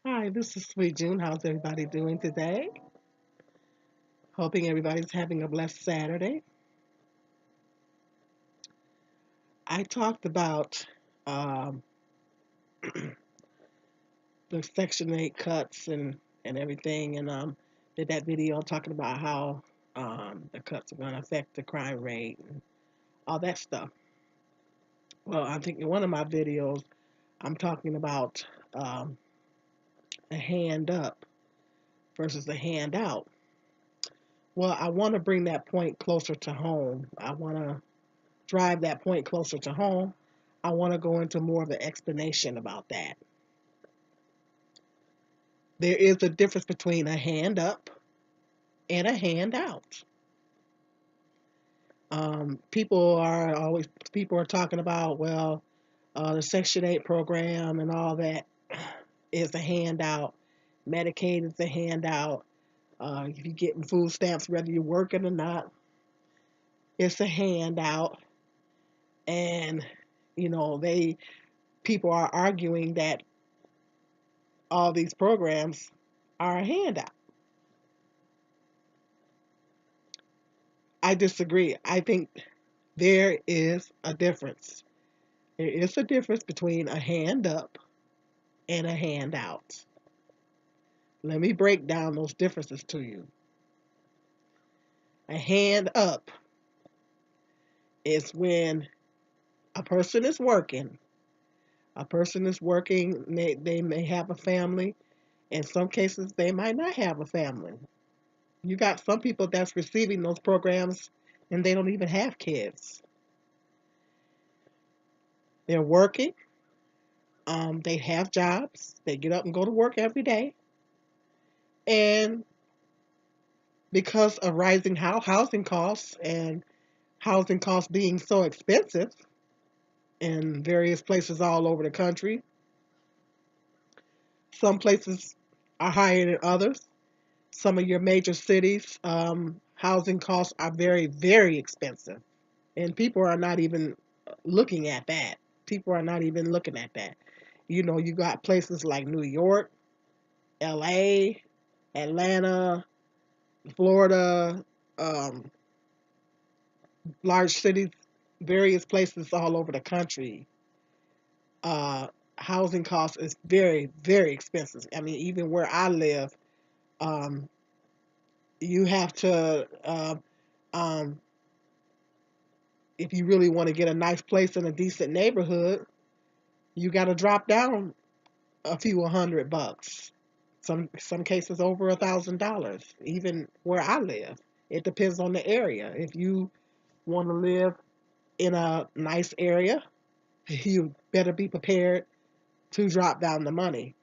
Hi, this is Sweet June. How's everybody doing today? Hoping everybody's having a blessed Saturday. I talked about um, the Section 8 cuts and everything, and did that video talking about how the cuts are going to affect the crime rate and all that stuff. Well, I think in one of my videos, I'm talking about um, a hand up versus a hand out. Well, I want to bring that point closer to home. I want to drive that point closer to home. I want to go into more of an explanation about that. There is a difference between a hand up and a hand out. People are talking about, well, the Section 8 program and all that is a handout. Medicaid is a handout. If you're getting food stamps, whether you're working or not, it's a handout. And they people are arguing that all these programs are a handout. I disagree. I think there is a difference. There is a difference between a hand up and a hand out. Let me break down those differences to you. A hand up is when a person is working. A person is working, they may have a family. In some cases, they might not have a family. You got some people that's receiving those programs and they don't even have kids. They're working. They have jobs. They get up and go to work every day. And because of rising housing costs and housing costs being so expensive in various places all over the country, some places are higher than others. Some of your major cities, housing costs are very, very expensive. And people are not even looking at that. People are not even looking at that. You got places like New York, LA, Atlanta, Florida, um, large cities, various places all over the country. Uh, Housing costs is very, very expensive. I mean, even where I live, um, you have to, um, if you really want to get a nice place in a decent neighborhood, you got to drop down a few $100. Some cases over $1,000. Even where I live, it depends on the area. If you want to live in a nice area, you better be prepared to drop down the money.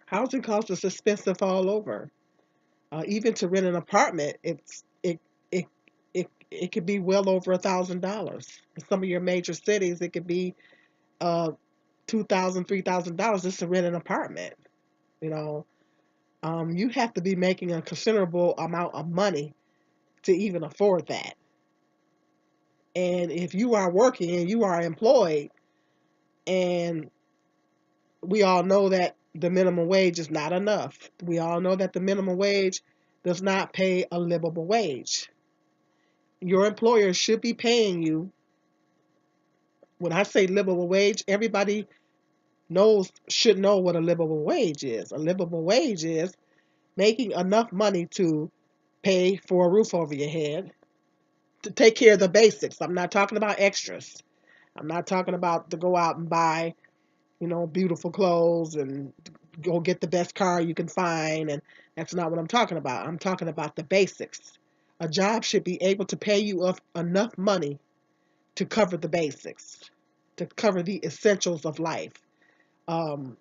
Housing costs is expensive all over. Even to rent an apartment, it it could be well over $1,000. In some of your major cities, it could be $2,000, $3,000 just to rent an apartment. You know, you have to be making a considerable amount of money to even afford that. And if you are working and you are employed, and we all know that the minimum wage is not enough. We all know that the minimum wage does not pay a livable wage. Your employer should be paying you. When I say livable wage, everybody should know what a livable wage is. A livable wage is making enough money to pay for a roof over your head, to take care of the basics. I'm not talking about extras. I'm not talking about to go out and buy, beautiful clothes and go get the best car you can find. And that's not what I'm talking about. I'm talking about the basics. A job should be able to pay you enough money to cover the basics, to cover the essentials of life, um,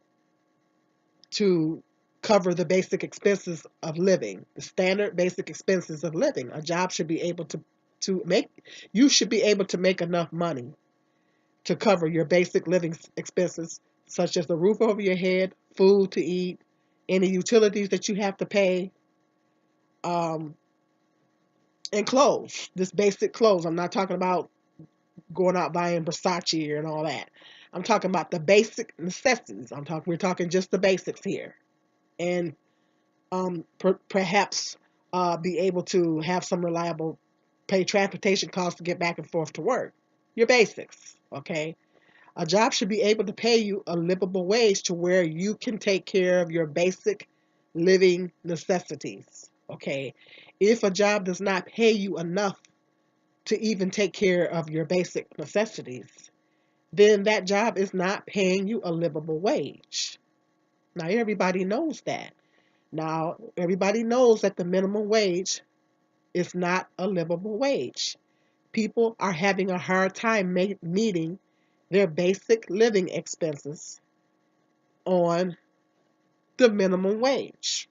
to cover the basic expenses of living, the standard basic expenses of living. A job should be able to make, you should be able to make enough money to cover your basic living expenses, such as the roof over your head, food to eat, any utilities that you have to pay, um, and clothes. This basic clothes. I'm not talking about going out buying Versace and all that. I'm talking about the basic necessities. We're talking just the basics here, and perhaps be able to have some reliable pay transportation costs to get back and forth to work. Your basics, okay? A job should be able to pay you a livable wage to where you can take care of your basic living necessities, okay? If a job does not pay you enough to even take care of your basic necessities, then that job is not paying you a livable wage. Now, everybody knows that. Now, everybody knows that the minimum wage is not a livable wage. People are having a hard time meeting their basic living expenses on the minimum wage.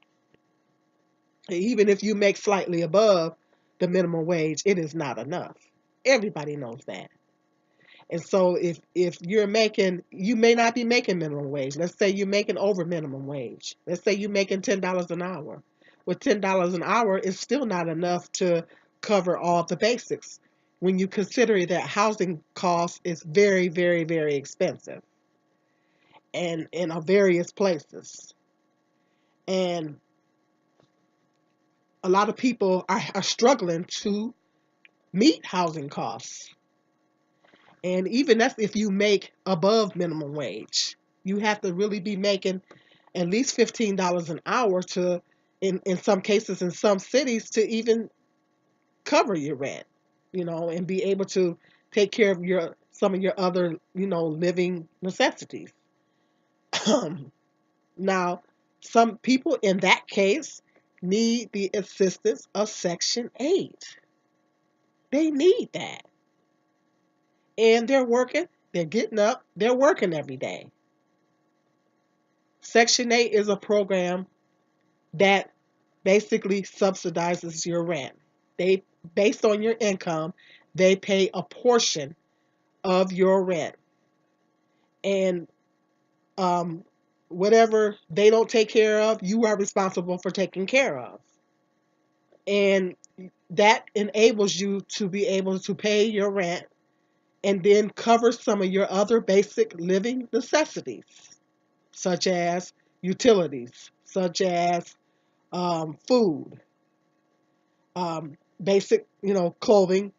Even if you make slightly above the minimum wage, it is not enough. Everybody knows that. And so if you're making, you may not be making minimum wage. Let's say you're making over minimum wage. Let's say you're making $10 an hour. With $10 an hour, it's still not enough to cover all the basics when you consider that housing cost is very, very, very expensive and in various places. And a lot of people are struggling to meet housing costs. And even that's if you make above minimum wage. You have to really be making at least $15 an hour to, in some cases, in some cities, to even cover your rent, and be able to take care of some of your other, living necessities. Now, some people in that case need the assistance of Section 8. They need that. And they're working, they're getting up, they're working every day. Section 8 is a program that basically subsidizes your rent. They, based on your income, they pay a portion of your rent. And whatever they don't take care of, you are responsible for taking care of. And that enables you to be able to pay your rent and then cover some of your other basic living necessities, such as utilities, such as food, basic, clothing.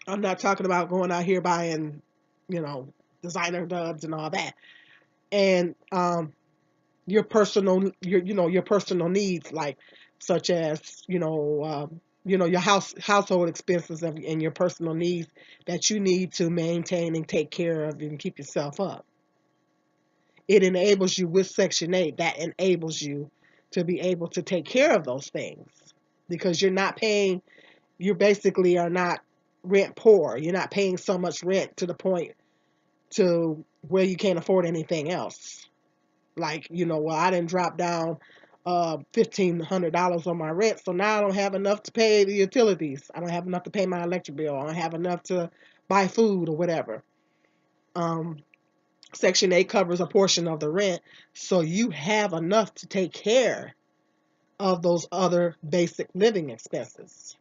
I'm not talking about going out here buying, you know, designer dubs and all that. And your personal, your personal needs, like such as, your household expenses and your personal needs that you need to maintain and take care of and keep yourself up. It enables you with Section 8. That enables you to be able to take care of those things because you're not paying. You basically are not rent poor. You're not paying so much rent to the point to where you can't afford anything else. Like, well, I didn't drop down $1,500 on my rent, so now I don't have enough to pay the utilities. I don't have enough to pay my electric bill. I don't have enough to buy food or whatever. Section 8 covers a portion of the rent, so you have enough to take care of those other basic living expenses.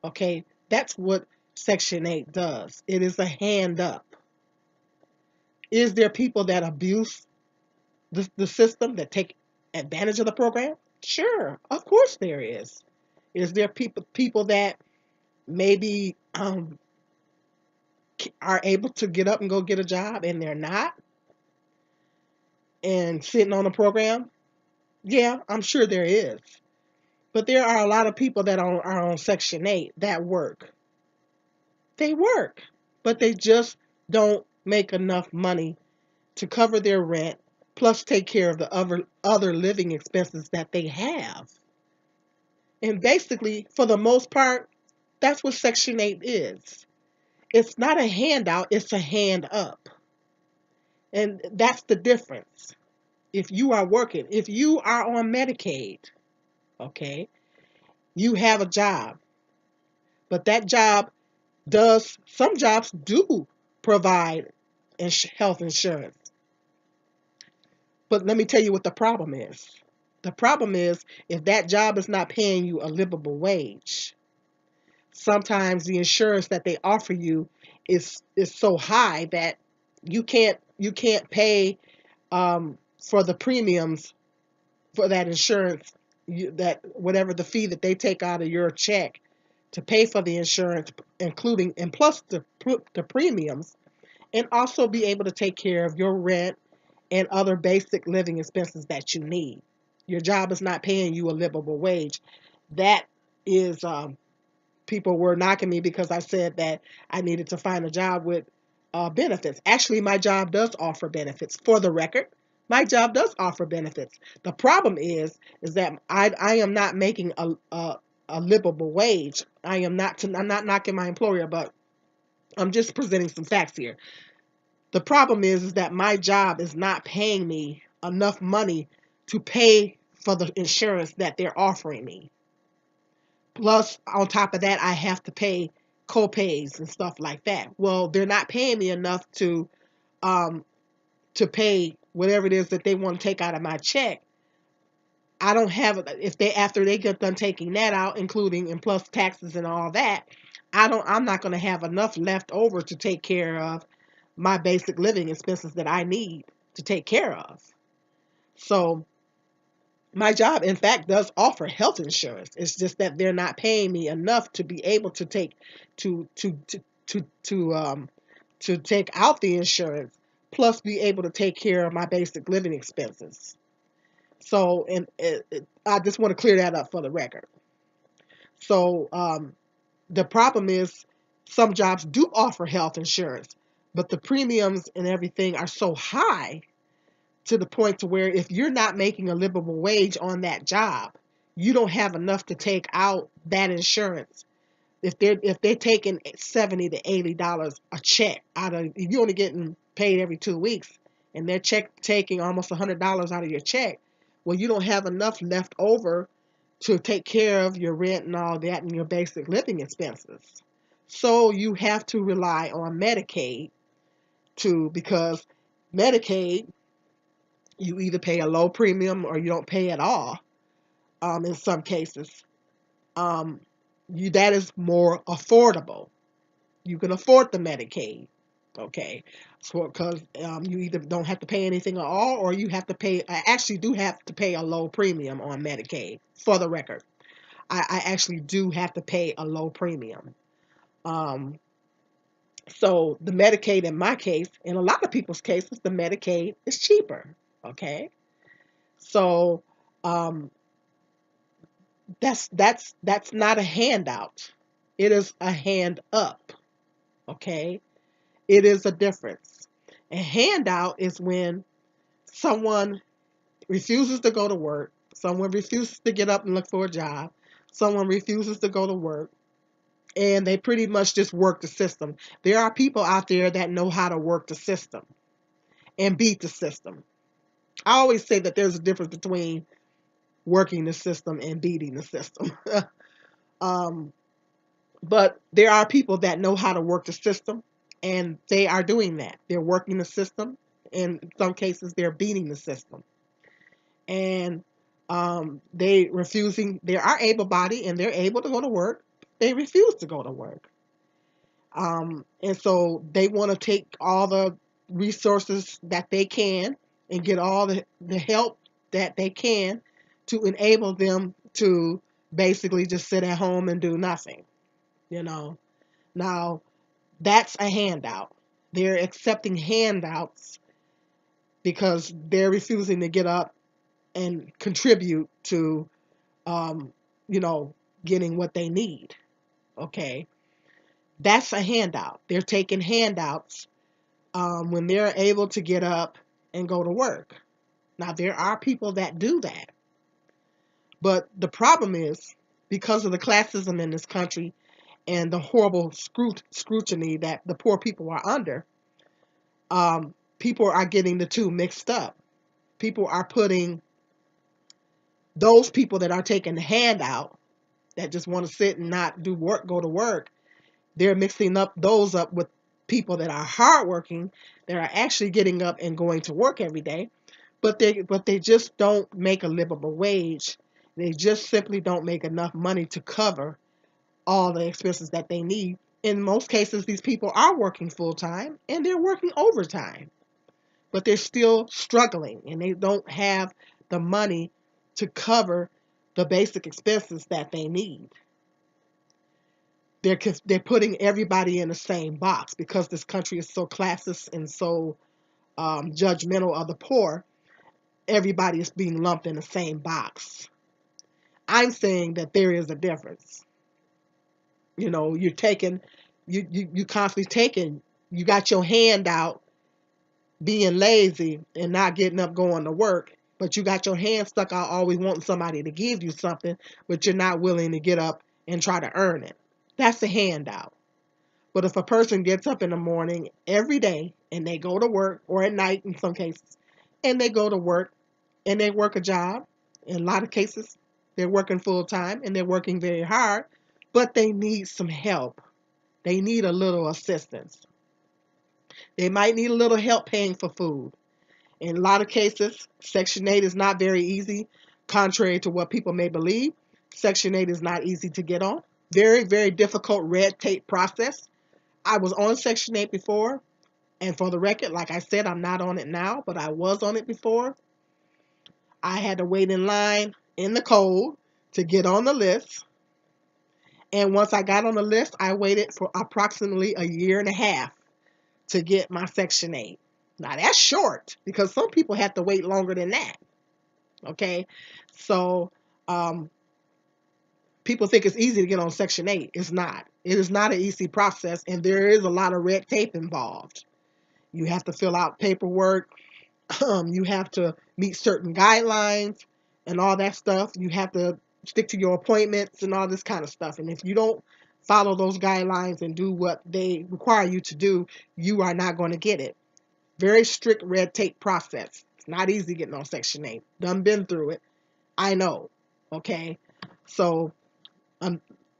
Okay, that's what Section 8 does. It is a hand up. Is there people that abuse the system, that take advantage of the program? Sure, of course there is. Is there people that maybe are able to get up and go get a job and they're not and sitting on the program? Yeah, I'm sure there is. But there are a lot of people that are on Section 8 that work. They work, but they just don't make enough money to cover their rent, plus take care of the other living expenses that they have. And basically, for the most part, that's what Section 8 is. It's not a handout, it's a hand up. And that's the difference. If you are working, if you are on Medicaid, okay, you have a job, but that job some jobs do provide health insurance. But let me tell you what the problem is. The problem is if that job is not paying you a livable wage, sometimes the insurance that they offer you is so high that You can't pay for the premiums for that insurance, that whatever the fee that they take out of your check to pay for the insurance, including and plus the premiums, and also be able to take care of your rent and other basic living expenses that you need. Your job is not paying you a livable wage. That is, people were knocking me because I said that I needed to find a job with benefits. Actually, my job does offer benefits. For the record, my job does offer benefits. The problem is that I am not making a livable wage. I'm not knocking my employer, but I'm just presenting some facts here. The problem is that my job is not paying me enough money to pay for the insurance that they're offering me. Plus, on top of that, I have to pay co-pays and stuff like that. Well, they're not paying me enough um to pay whatever it is that they want to take out of my check. I don't have, if they, after they get done taking that out, including and plus taxes and all that, I'm not going to have enough left over to take care of my basic living expenses that I need to take care of. So my job, in fact, does offer health insurance. It's just that they're not paying me enough to be able to take to take out the insurance, plus be able to take care of my basic living expenses. So, and I just want to clear that up for the record. So, the problem is some jobs do offer health insurance, but the premiums and everything are so high to the point to where if you're not making a livable wage on that job, you don't have enough to take out that insurance. If they're taking $70 to $80 a check out of, if you're only getting paid every 2 weeks, and they're taking almost $100 out of your check, well, you don't have enough left over to take care of your rent and all that and your basic living expenses. So you have to rely on Medicaid because Medicaid, you either pay a low premium or you don't pay at all. In some cases, um, that is more affordable. You can afford the Medicaid, okay? So because you either don't have to pay anything at all, or you have to pay. I actually do have to pay a low premium on Medicaid. For the record, I actually do have to pay a low premium. Um, so the Medicaid, in my case, in a lot of people's cases, the Medicaid is cheaper. Okay, so um, that's not a handout. It is a hand up. Okay, it is a difference. A handout is when someone refuses to go to work, someone refuses to get up and look for a job, someone refuses to go to work, and they pretty much just work the system. There are people out there that know how to work the system and beat the system. I always say that there's a difference between working the system and beating the system. um, but there are people that know how to work the system, and they are doing that. They're working the system. In some cases, they're beating the system. And they are able-bodied and they're able to go to work. They refuse to go to work. And so they want to take all the resources that they can and get all the help that they can to enable them to basically just sit at home and do nothing, you know. Now, that's a handout. They're accepting handouts because they're refusing to get up and contribute to, um, you know, getting what they need. Okay. That's a handout. They're taking handouts when they're able to get up and go to work. Now, there are people that do that. But the problem is, because of the classism in this country and the horrible scrutiny that the poor people are under, people are getting the two mixed up. People are putting those people that are taking the handout, that just want to sit and not do work, go to work, they're mixing those up with people that are hardworking, that are actually getting up and going to work every day, but they just don't make a livable wage. They just simply don't make enough money to cover all the expenses that they need In most cases, these people are working full time and they're working overtime, but they're still struggling and they don't have the money to cover the basic expenses that they need. They're putting everybody in the same box because this country is so classist and so judgmental of the poor. Everybody is being lumped in the same box. I'm saying that there is a difference. You're taking, you constantly taking, you got your hand out being lazy and not getting up going to work, but you got your hand stuck out always wanting somebody to give you something, but you're not willing to get up and try to earn it. That's a handout. But if a person gets up in the morning every day and they go to work, or at night in some cases, and they go to work and they work a job, in a lot of cases, they're working full time and they're working very hard, but they need some help. They need a little assistance. They might need a little help paying for food. In a lot of cases, Section 8 is not very easy, contrary to what people may believe. Section 8 is not easy to get on. Very, very difficult red tape process. I was on Section 8 before, and for the record, like I said, I'm not on it now, but I was on it before. I had to wait in line in the cold to get on the list. And once I got on the list, I waited for approximately a year and a half to get my Section 8. Now that's short because some people have to wait longer than that. Okay, so um, people think it's easy to get on Section 8. It's not. It is not an easy process, and there is a lot of red tape involved. You have to fill out paperwork. You have to meet certain guidelines and all that stuff. You have to stick to your appointments and all this kind of stuff. And if you don't follow those guidelines and do what they require you to do, you are not going to get it. Very strict red tape process. It's not easy getting on Section 8. Done been through it. I know. Okay. So a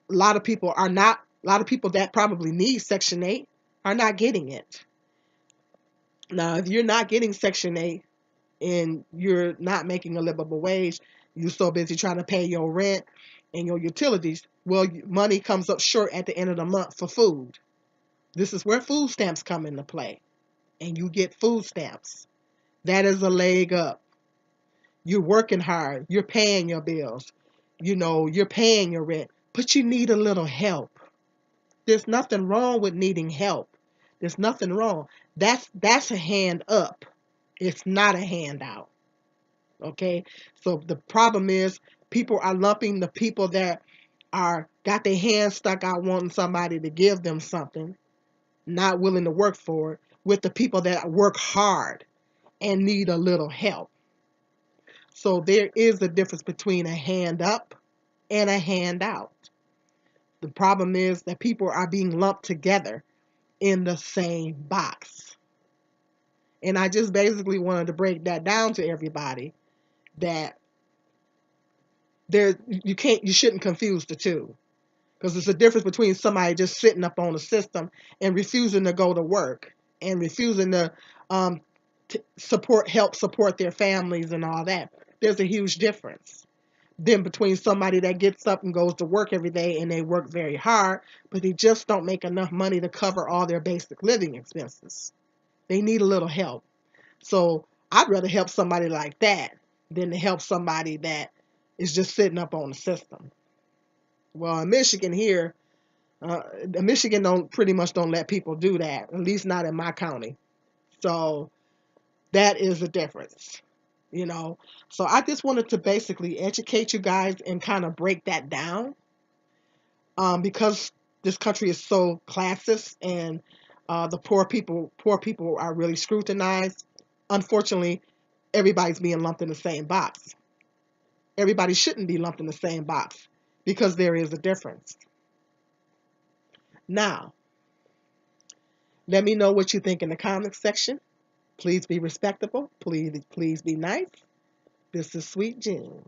lot of people are not, a lot of people that probably need Section 8 are not getting it. Now, if you're not getting Section 8 and you're not making a livable wage, you're so busy trying to pay your rent and your utilities, well, money comes up short at the end of the month for food. This is where food stamps come into play, and you get food stamps. That is a leg up. You're working hard. You're paying your bills. You're paying your rent, but you need a little help. There's nothing wrong with needing help. There's nothing wrong. That's a hand up. It's not a handout. Okay? So the problem is people are lumping the people that are got their hands stuck out wanting somebody to give them something, not willing to work for it, with the people that work hard and need a little help. So there is a difference between a hand up and a handout. The problem is that people are being lumped together in the same box. And I just basically wanted to break that down to everybody that you shouldn't confuse the two. Because there's a difference between somebody just sitting up on the system and refusing to go to work and refusing to help support their families and all that. There's a huge difference. Then between somebody that gets up and goes to work every day and they work very hard, but they just don't make enough money to cover all their basic living expenses. They need a little help. So I'd rather help somebody like that than to help somebody that is just sitting up on the system. Well, in Michigan here, Michigan don't let people do that, at least not in my county. So that is the difference. So I just wanted to basically educate you guys and kind of break that down, because this country is so classist and the poor people are really scrutinized. Unfortunately, everybody's being lumped in the same box. Everybody shouldn't be lumped in the same box because there is a difference. Now, let me know what you think in the comments section. Please be respectable. Please be nice. This is Sweet June.